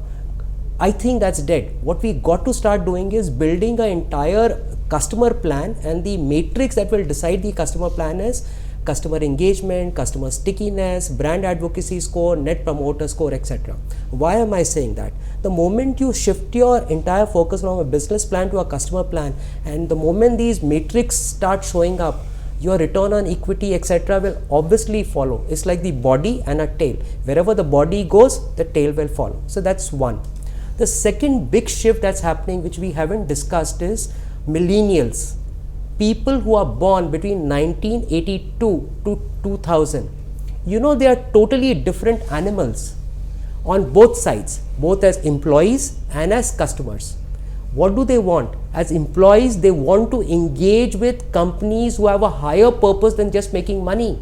I think that's dead. What we got to start doing is building an entire customer plan, and the matrix that will decide the customer plan is customer engagement, customer stickiness, brand advocacy score, net promoter score, etc. Why am I saying that? The moment you shift your entire focus from a business plan to a customer plan, and the moment these matrix start showing up, your return on equity, etc. will obviously follow. It's like the body and a tail. Wherever the body goes, the tail will follow. So that's one. The second big shift that's happening, which we haven't discussed, is millennials. People who are born between 1982 to 2000, they are totally different animals on both sides, both as employees and as customers. What do they want? As employees, they want to engage with companies who have a higher purpose than just making money.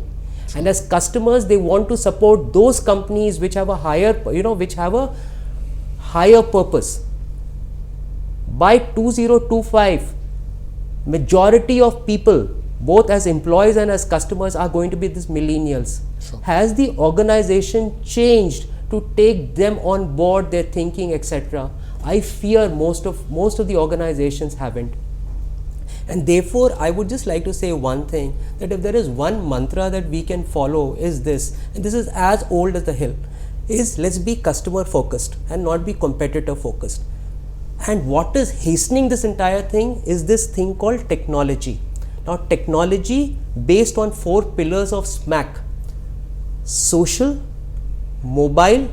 And as customers, they want to support those companies which have a higher, higher purpose. By 2025, majority of people, both as employees and as customers, are going to be these millennials. Sure. Has the organization changed to take them on board, their thinking, etc.? I fear most of the organizations haven't. And therefore, I would just like to say one thing, that if there is one mantra that we can follow is this, and this is as old as the hill, is let's be customer focused and not be competitor focused. And what is hastening this entire thing is this thing called technology. Now, technology based on 4 pillars of SMAC: social, mobile,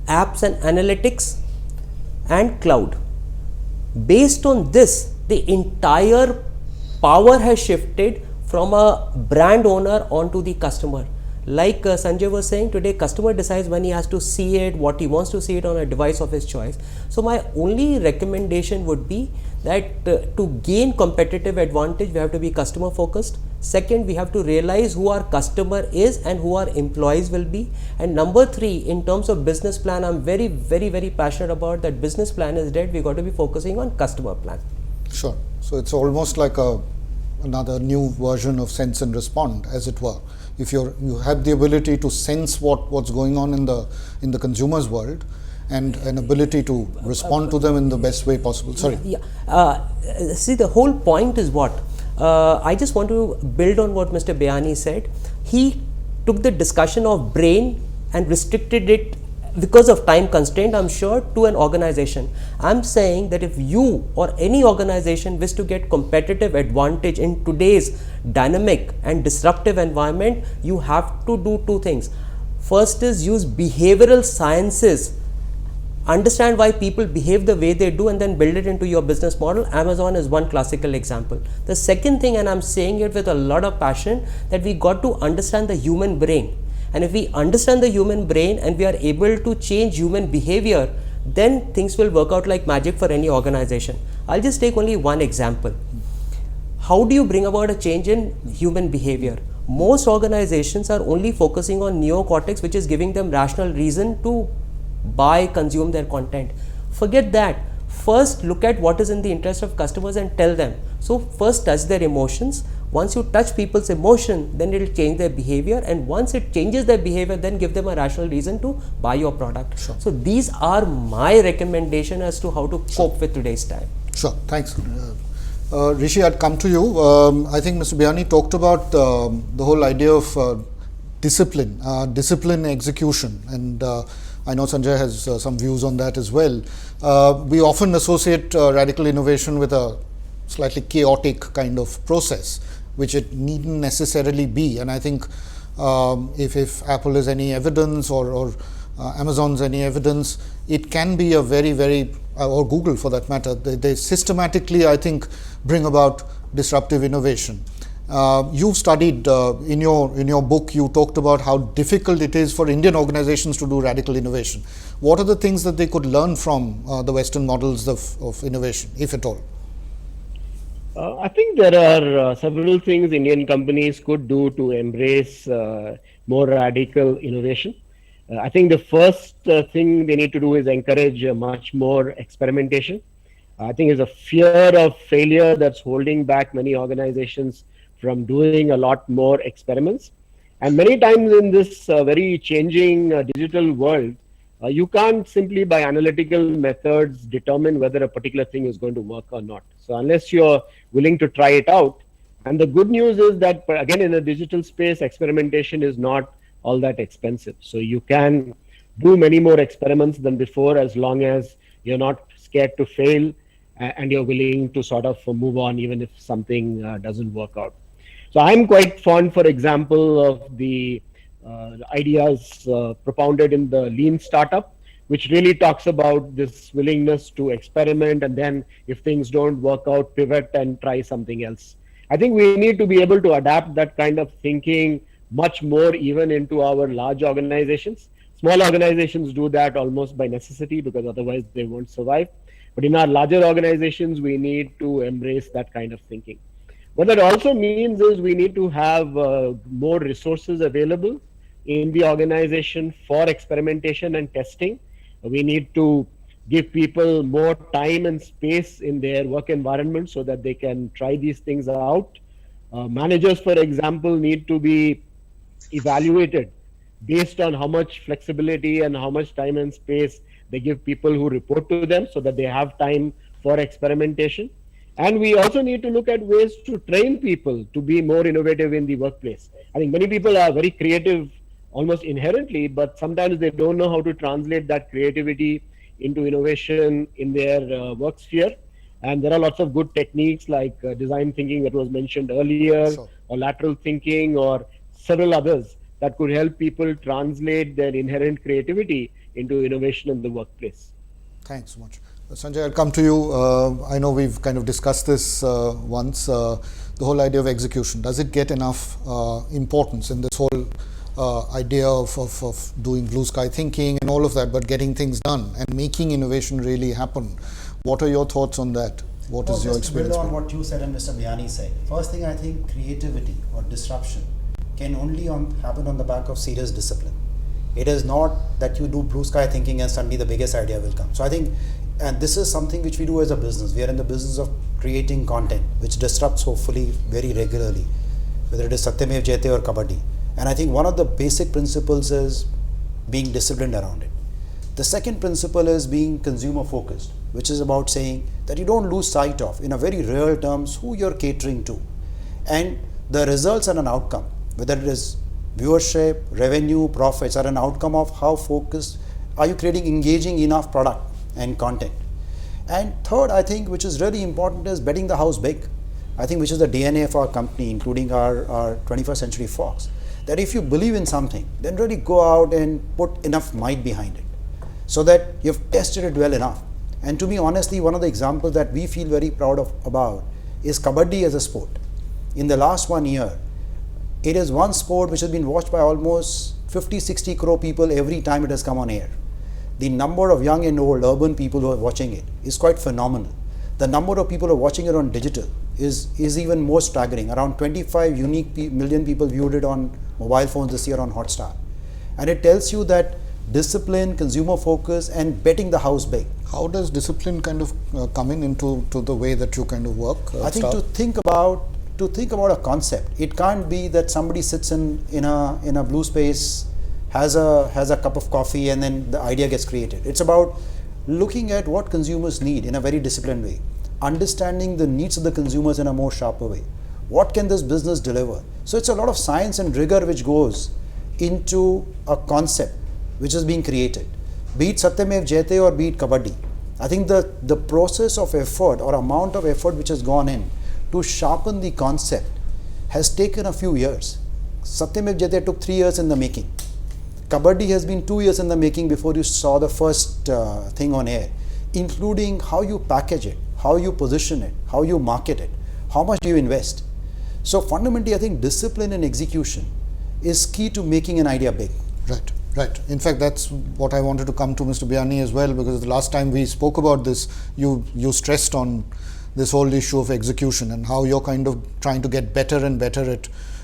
apps and analytics, and cloud. Based on this, the entire power has shifted from a brand owner onto the customer. Like Sanjay was saying, today customer decides when he has to see it, what he wants to see it on a device of his choice. So my only recommendation would be that to gain competitive advantage, we have to be customer focused, Second, we have to realize who our customer is and who our employees will be. And number 3, in terms of business plan, I'm very passionate about that. Business plan is dead. We got to be focusing on customer plan. Sure. So it's almost like another new version of sense and respond, as it were. If you have the ability to sense what's going on in the consumer's world, and an ability to respond to them in the best way possible. Sorry. Yeah. See, the whole point is what? I just want to build on what Mr. Bayani said. He took the discussion of brain and restricted it because of time constraint, I'm sure, to an organization. I'm saying that if you or any organization wish to get competitive advantage in today's dynamic and disruptive environment, you have to do 2 things. First is use behavioral sciences, understand why people behave the way they do, and then build it into your business model. Amazon is one classical example. The second thing, and I'm saying it with a lot of passion, that we got to understand the human brain. And if we understand the human brain and we are able to change human behavior, then things will work out like magic for any organization. I'll just take only one example. How do you bring about a change in human behavior? Most organizations are only focusing on neocortex, which is giving them rational reason to buy, consume their content. Forget that. First, look at what is in the interest of customers and tell them. So first, touch their emotions. Once you touch people's emotion, then it will change their behavior, and once it changes their behavior, then give them a rational reason to buy your product. Sure. So these are my recommendation as to how to cope with today's time. Sure, thanks. Rishi, I'd come to you. I think Mr. Bayani talked about the whole idea of discipline execution, and I know Sanjay has some views on that as well. We often associate radical innovation with a slightly chaotic kind of process, which it needn't necessarily be. And I think if Apple is any evidence, or Amazon's any evidence, it can be a very or Google for that matter, they systematically, I think, bring about disruptive innovation. You've studied in your book, you talked about how difficult it is for Indian organizations to do radical innovation. What are the things that they could learn from the Western models of innovation, if at all? I think there are several things Indian companies could do to embrace more radical innovation. I think the first thing they need to do is encourage much more experimentation. I think it's a fear of failure that's holding back many organizations from doing a lot more experiments. And many times in this very changing digital world, you can't simply by analytical methods determine whether a particular thing is going to work or not. So unless you're willing to try it out, and the good news is that again in the digital space, experimentation is not all that expensive. So you can do many more experiments than before, as long as you're not scared to fail and you're willing to sort of move on even if something doesn't work out. So I'm quite fond, for example, of the ideas propounded in the Lean Startup, which really talks about this willingness to experiment, and then if things don't work out, pivot and try something else. I think we need to be able to adapt that kind of thinking much more even into our large organizations. Small organizations do that almost by necessity because otherwise they won't survive. But in our larger organizations, we need to embrace that kind of thinking. What that also means is we need to have more resources available in the organization for experimentation and testing. We need to give people more time and space in their work environment so that they can try these things out. Managers, for example, need to be evaluated based on how much flexibility and how much time and space they give people who report to them so that they have time for experimentation. And we also need to look at ways to train people to be more innovative in the workplace. I think many people are very creative almost inherently, but sometimes they don't know how to translate that creativity into innovation in their work sphere. And there are lots of good techniques like design thinking that was mentioned earlier, sure, or lateral thinking, or several others that could help people translate their inherent creativity into innovation in the workplace. Thanks so much. Sanjay, I'll come to you. I know we've kind of discussed this once, the whole idea of execution. Does it get enough importance in this whole idea of doing blue sky thinking and all of that, but getting things done and making innovation really happen? What are your thoughts on that? What is your just to build experience? on what you said and Mr. Biani said. First thing, I think creativity or disruption can only happen on the back of serious discipline. It is not that you do blue sky thinking and suddenly the biggest idea will come. So I think, and this is something which we do as a business. We are in the business of creating content which disrupts hopefully very regularly, whether it is Satyamev Jayate or Kabaddi. And I think one of the basic principles is being disciplined around it. The second principle is being consumer focused, which is about saying that you don't lose sight of, in a very real terms, who you're catering to. And the results are an outcome, whether it is viewership, revenue, profits are an outcome of how focused are you creating engaging enough product and content. And third, I think, which is really important, is betting the house big. I think which is the DNA of our company, including our 21st Century Fox, that if you believe in something, then really go out and put enough might behind it, so that you've tested it well enough. And to me, honestly, one of the examples that we feel very proud about is Kabaddi as a sport. In the last 1 year, it is one sport which has been watched by almost 50-60 crore people every time it has come on air. The number of young and old urban people who are watching it is quite phenomenal. The number of people who are watching it on digital is even more staggering. Around 25 million people viewed it on mobile phones this year on Hotstar. And it tells you that discipline, consumer focus, and betting the house big. How does discipline kind of come into the way that you kind of work? I think to think about a concept, it can't be that somebody sits in a blue space, has a cup of coffee, and then the idea gets created. It's about looking at what consumers need in a very disciplined way, understanding the needs of the consumers in a more sharper way. What can this business deliver? So it's a lot of science and rigor which goes into a concept which is being created, be it Satyamev Jayate or be it Kabaddi. I think the process of effort or amount of effort which has gone in to sharpen the concept has taken a few years. Satyamev Jayate took 3 years in the making. Kabaddi has been 2 years in the making before you saw the first thing on air, including how you package it, how you position it, how you market it, how much do you invest. So fundamentally, I think discipline and execution is key to making an idea big. Right. Right. In fact, that's what I wanted to come to Mr. Biani as well, because the last time we spoke about this, you stressed on this whole issue of execution and how you're kind of trying to get better and better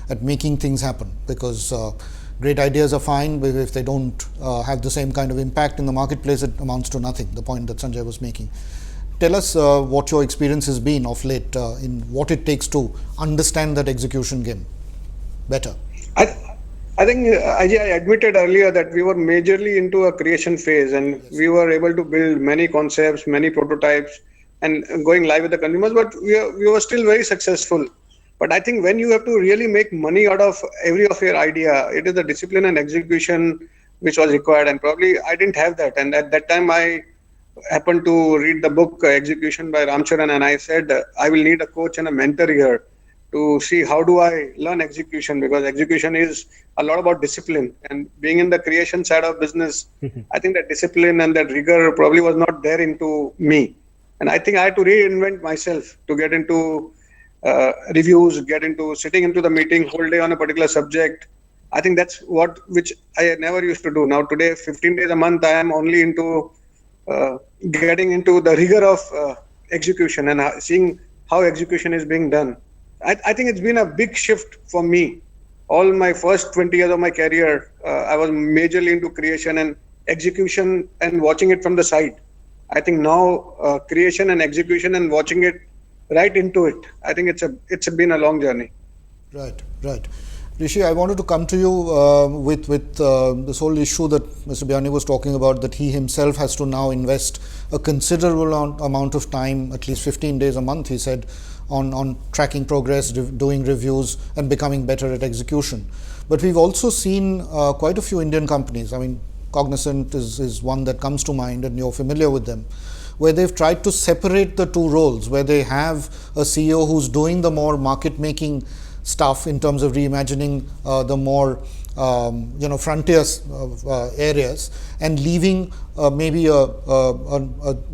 at making things happen, because great ideas are fine, but if they don't have the same kind of impact in the marketplace, it amounts to nothing, the point that Sanjay was making. Tell us what your experience has been of late in what it takes to understand that execution game better. I think Ajay, I admitted earlier that we were majorly into a creation phase, and we were able to build many concepts, many prototypes, and going live with the consumers, but we were still very successful. But I think when you have to really make money out of every of your idea, it is the discipline and execution which was required, and probably I didn't have that. And at that time, I happened to read the book Execution by Ramcharan, and I said, I will need a coach and a mentor here to see how do I learn execution, because execution is a lot about discipline, and being in the creation side of business, I think that discipline and that rigor probably was not there into me. And I think I had to reinvent myself to get into reviews, get into sitting into the meeting whole day on a particular subject. I think that's which I never used to do. Now today, 15 days a month, I am only into getting into the rigor of execution and seeing how execution is being done. I think it's been a big shift for me. All my first 20 years of my career, I was majorly into creation and execution and watching it from the side. I think now creation and execution and watching it right into it. I think it's been a long journey. Right. Rishi, I wanted to come to you with this whole issue that Mr. Biani was talking about, that he himself has to now invest a considerable amount of time, at least 15 days a month, he said, on tracking progress, doing reviews, and becoming better at execution. But we've also seen quite a few Indian companies, I mean, Cognizant is one that comes to mind, and you're familiar with them, where they've tried to separate the two roles, where they have a CEO who's doing the more market-making stuff in terms of reimagining the more frontier areas, and leaving maybe a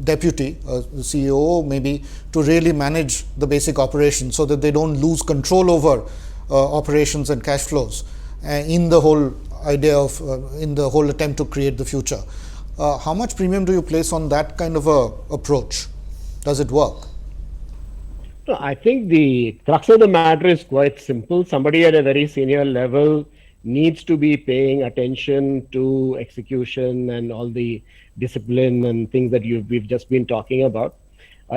deputy, a CEO maybe, to really manage the basic operations, so that they don't lose control over operations and cash flows in the whole idea of in the whole attempt to create the future. How much premium do you place on that kind of a approach? Does it work? No, I think the crux of the matter is quite simple. Somebody at a very senior level needs to be paying attention to execution and all the discipline and things that we've just been talking about.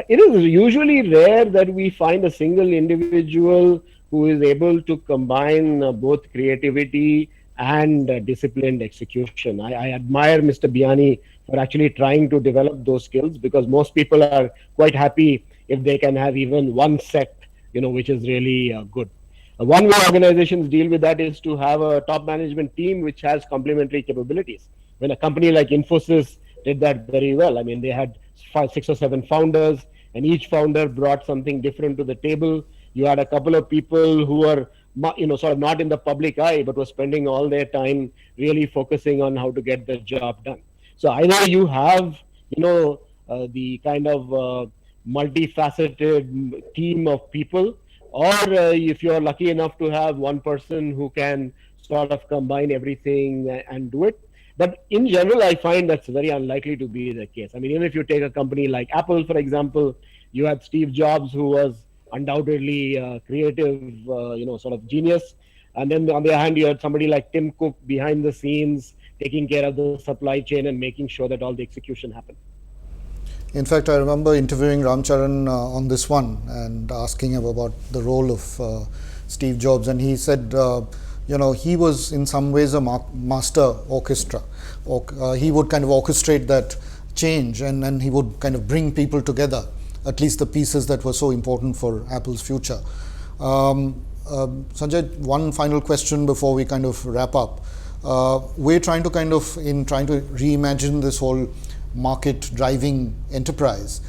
It is usually rare that we find a single individual who is able to combine both creativity and disciplined execution. I admire Mr. Biani for actually trying to develop those skills, because most people are quite happy if they can have even one set, which is really good. One way organizations deal with that is to have a top management team which has complementary capabilities. When a company like Infosys did that very well, I mean, they had 6 or 7 founders, and each founder brought something different to the table. You had a couple of people who were, sort of not in the public eye, but were spending all their time really focusing on how to get the job done. So either you have, the kind of multifaceted team of people, or if you're lucky enough to have one person who can sort of combine everything and do it. But in general, I find that's very unlikely to be the case. I mean, even if you take a company like Apple, for example, you had Steve Jobs, who was undoubtedly creative, sort of genius. And then on the other hand, you had somebody like Tim Cook behind the scenes, taking care of the supply chain and making sure that all the execution happened. In fact, I remember interviewing Ramcharan on this one and asking him about the role of Steve Jobs, and he said, he was in some ways a master orchestra. He would kind of orchestrate that change, and he would kind of bring people together, at least the pieces that were so important for Apple's future. Sanjay, one final question before we kind of wrap up. We're trying to reimagine this whole market driving enterprise,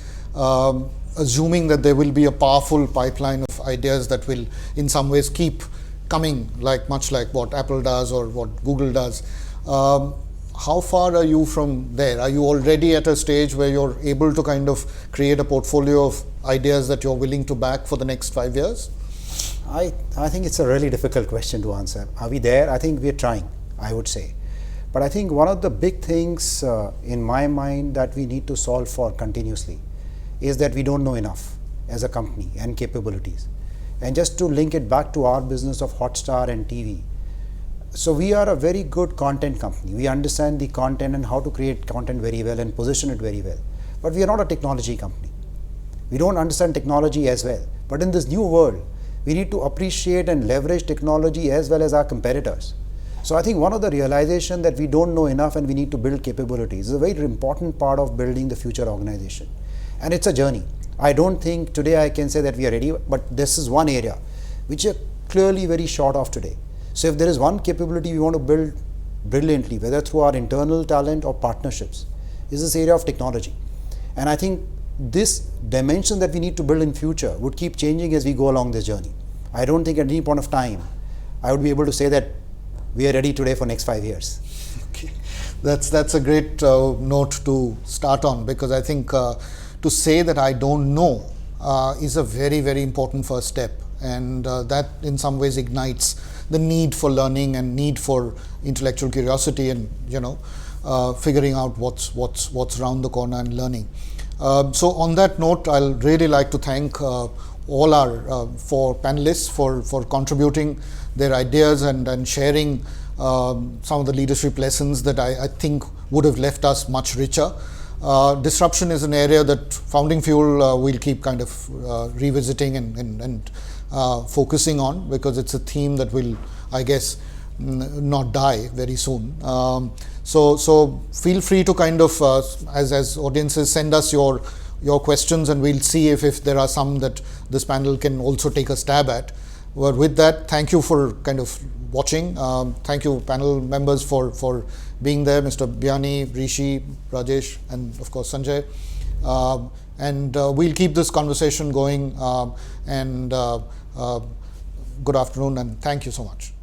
assuming that there will be a powerful pipeline of ideas that will in some ways keep coming, much like what Apple does or what Google does. How far are you from there? Are you already at a stage where you're able to kind of create a portfolio of ideas that you're willing to back for the next 5 years? I think it's a really difficult question to answer. Are we there? I think we're trying, I would say. But I think one of the big things in my mind that we need to solve for continuously is that we don't know enough as a company and capabilities. And just to link it back to our business of Hotstar and TV. So we are a very good content company. We understand the content and how to create content very well and position it very well. But we are not a technology company. We don't understand technology as well. But in this new world, we need to appreciate and leverage technology as well as our competitors. So I think one of the realization that we don't know enough and we need to build capabilities is a very important part of building the future organization. And it's a journey. I don't think today I can say that we are ready, but this is one area which are clearly very short of today. So if there is one capability we want to build brilliantly, whether through our internal talent or partnerships, is this area of technology. And I think this dimension that we need to build in future would keep changing as we go along this journey. I don't think at any point of time I would be able to say that we are ready today for next 5 years. Okay, that's a great note to start on, because I think to say that I don't know is a very, very important first step, and that in some ways ignites the need for learning and need for intellectual curiosity and figuring out what's around the corner and learning. So on that note, I'll really like to thank all our 4 panelists for contributing their ideas and sharing some of the leadership lessons that I think would have left us much richer. Disruption is an area that FoundingFuel will keep kind of revisiting and focusing on, because it's a theme that will, I guess, not die very soon. So feel free to kind of, as audiences, send us your questions, and we'll see if there are some that this panel can also take a stab at. But with that, thank you for kind of watching. Thank you, panel members, for being there, Mr. Biani, Rishi, Rajesh, and of course Sanjay. And we'll keep this conversation going. Good afternoon, and thank you so much.